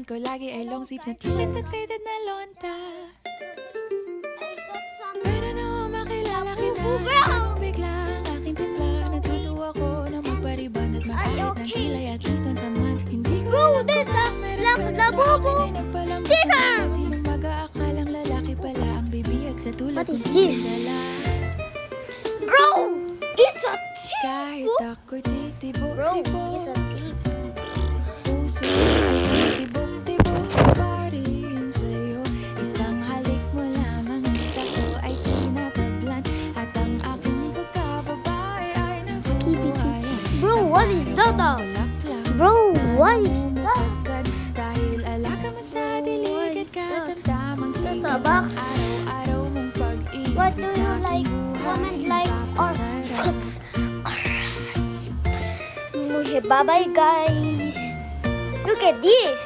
ko lagi ay long sleeves na t-shirt at faded na lonta. Pero nung makilala kita, bigla ang aking timpla. Natutuwa ko na magpariban at magkahit ng kilay at least once a month. Hindi ko alam kung meron ka na sa akin ay nagpalamig. Sinong mag-aakalang lalaki pala ang bibiyag sa tulad What is kong this? dala. Bro, it's a Kahit ako'y titibok-tibok, Bro, it's a puso tibok-tibok pa rin sa'yo. Isang halik mo lamang at ako ay tinatablan. At ang aking pagkababae ay nabubuhay. Bro, what is that? Bro, what is that? Dahil alaga mo sa diligid ka at ang tamang Sa sigaw box. ng araw-araw mong pag-ibig. What do you sa aking like? buhay Comment, like, or napapasarap. subscribe. Bye bye guys. Look at this.